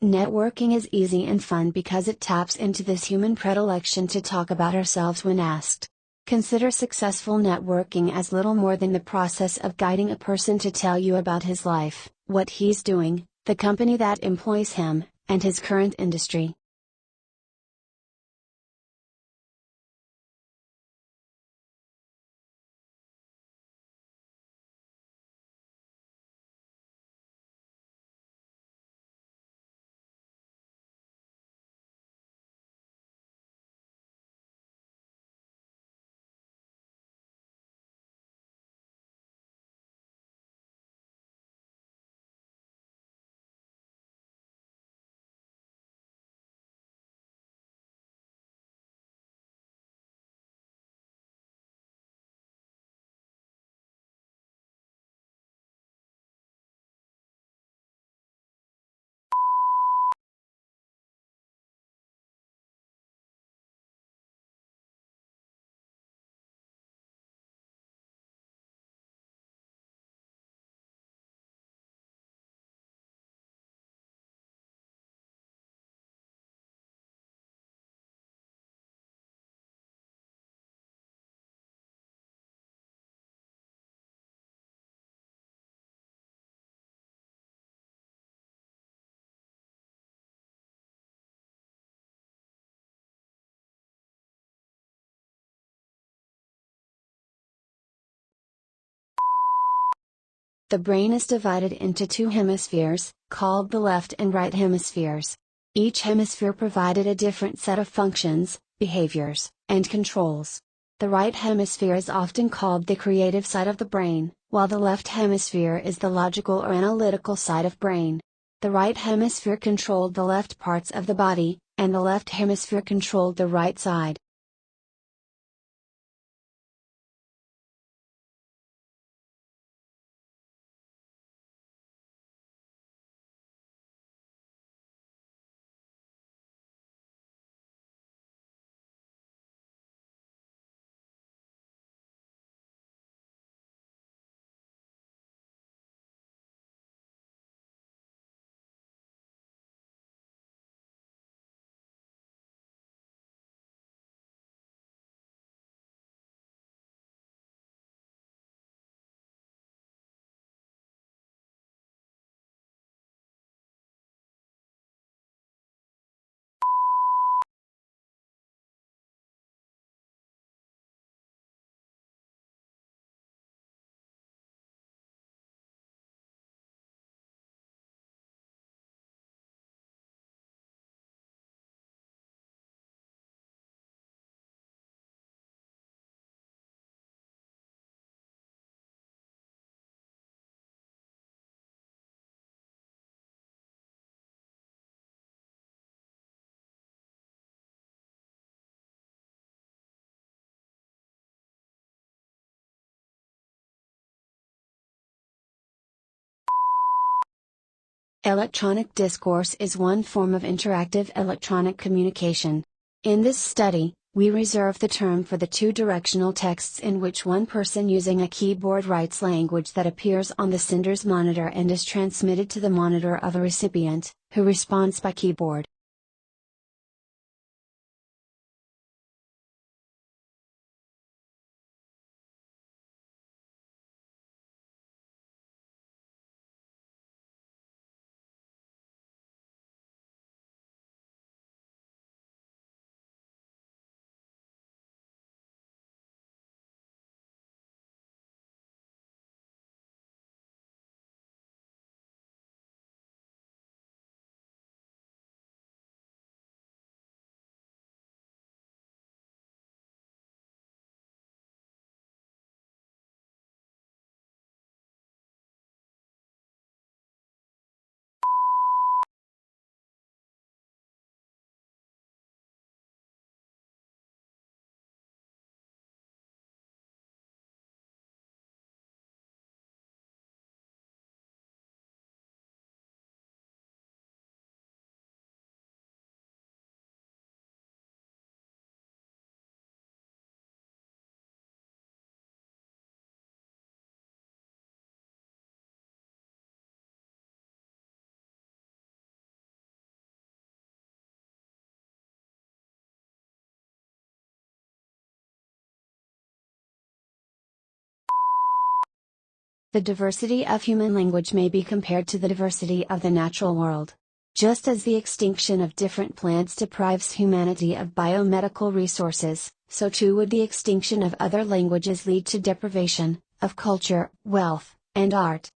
Networking is easy and fun because it taps into this human predilection to talk about ourselves when asked. Consider successful networking as little more than the process of guiding a person to tell you about his life, what he's doing, the company that employs him, and his current industry. The brain is divided into two hemispheres, called the left and right hemispheres. Each hemisphere provided a different set of functions, behaviors, and controls. The right hemisphere is often called the creative side of the brain, while the left hemisphere is the logical or analytical side of brain. The right hemisphere controlled the left parts of the body, and the left hemisphere controlled the right side. Electronic discourse is one form of interactive electronic communication. In this study, we reserve the term for the two-directional texts in which one person using a keyboard writes language that appears on the sender's monitor and is transmitted to the monitor of a recipient, who responds by keyboard. The diversity of human language may be compared to the diversity of the natural world. Just as the extinction of different plants deprives humanity of biomedical resources, so too would the extinction of other languages lead to deprivation of culture, wealth, and art.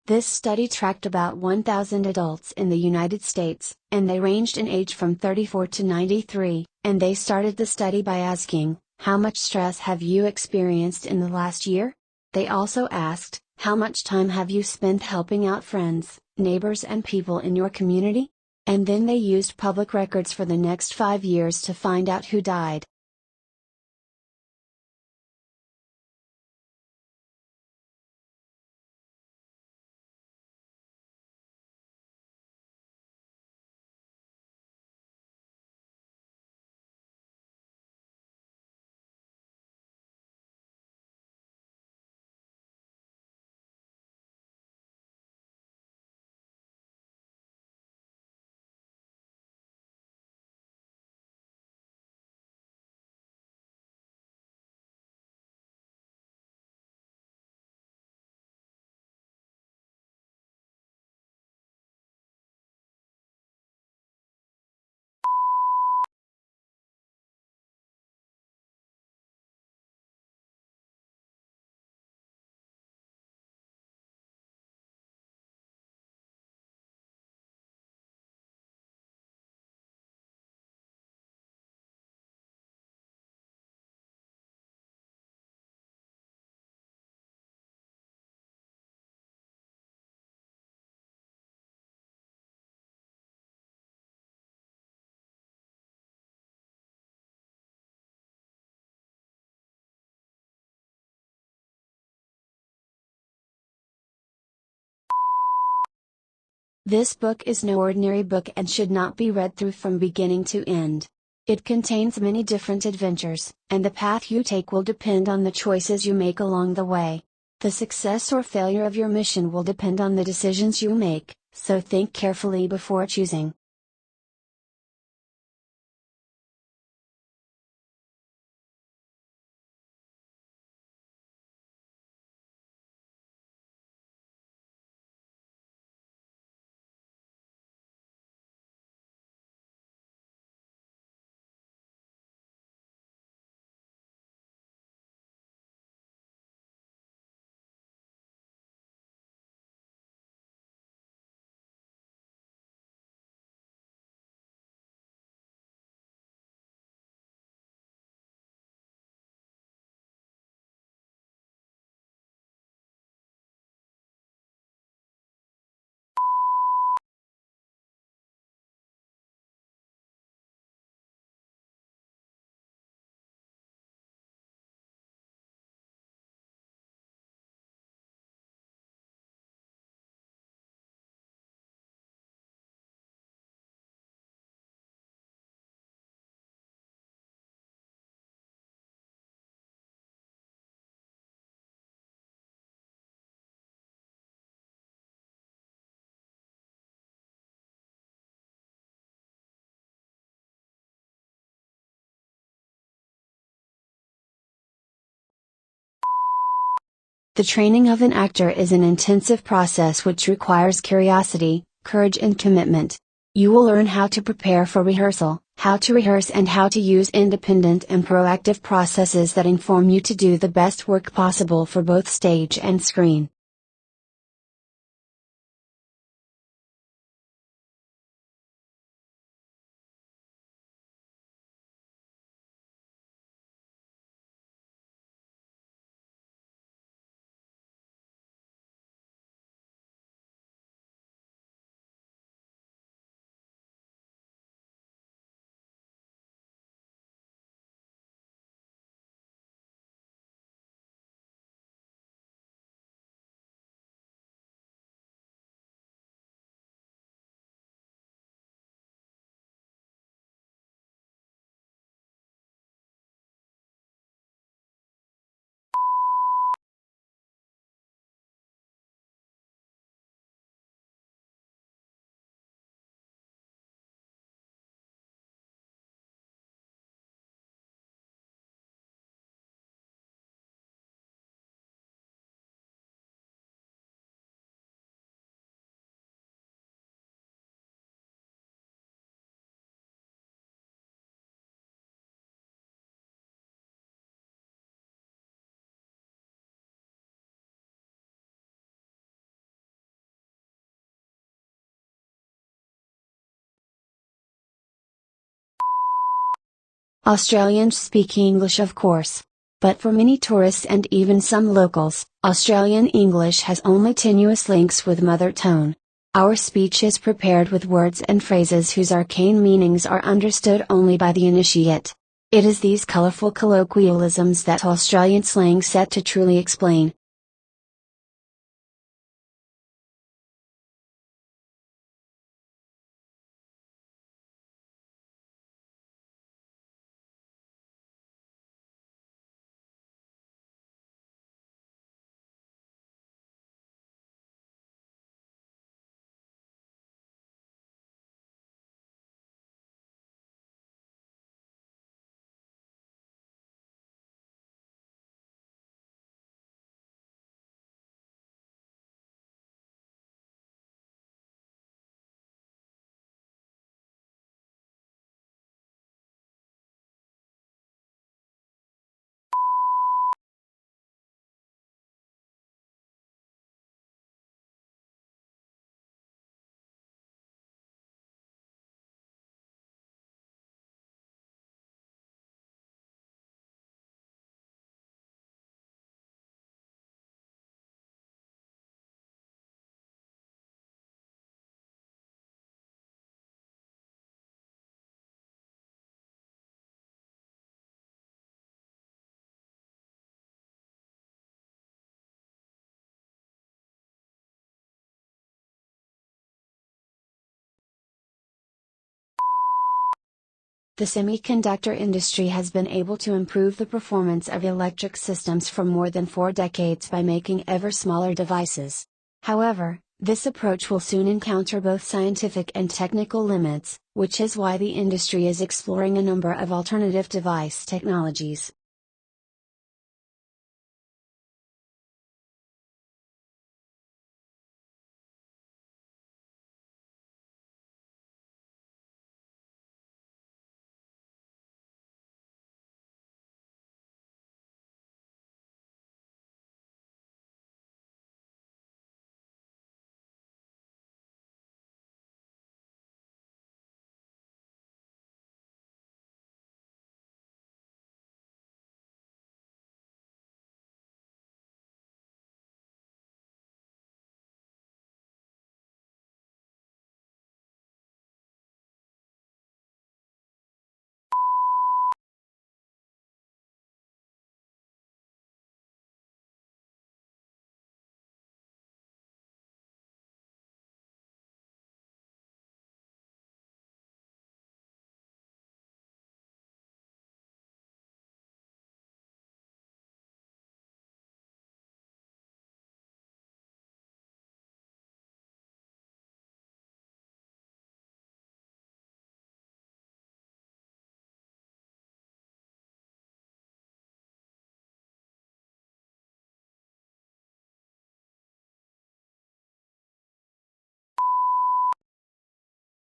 This study tracked about 1,000 adults in the United States, and they ranged in age from 34 to 93, and they started the study by asking, "How much stress have you experienced in the last year?" They also asked, "How much time have you spent helping out friends, neighbors and people in your community?" And then they used public records for the next 5 years to find out who died. This book is no ordinary book and should not be read through from beginning to end. It contains many different adventures, and the path you take will depend on the choices you make along the way. The success or failure of your mission will depend on the decisions you make, so think carefully before choosing. The training of an actor is an intensive process which requires curiosity, courage and commitment. You will learn how to prepare for rehearsal, how to rehearse and how to use independent and proactive processes that inform you to do the best work possible for both stage and screen. Australians speak English, of course. But for many tourists and even some locals, Australian English has only tenuous links with mother tongue. Our speech is prepared with words and phrases whose arcane meanings are understood only by the initiate. It is these colorful colloquialisms that Australian slang set to truly explain. The semiconductor industry has been able to improve the performance of electric systems for more than 4 decades by making ever smaller devices. However, this approach will soon encounter both scientific and technical limits, which is why the industry is exploring a number of alternative device technologies.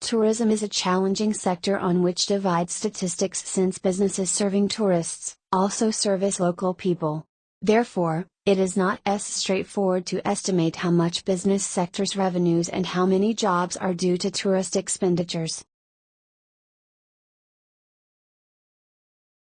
tourism is a challenging sector on which divide statistics since businesses serving tourists also service local people. Therefore, it is not as straightforward to estimate how much business sector's revenues and how many jobs are due to tourist expenditures.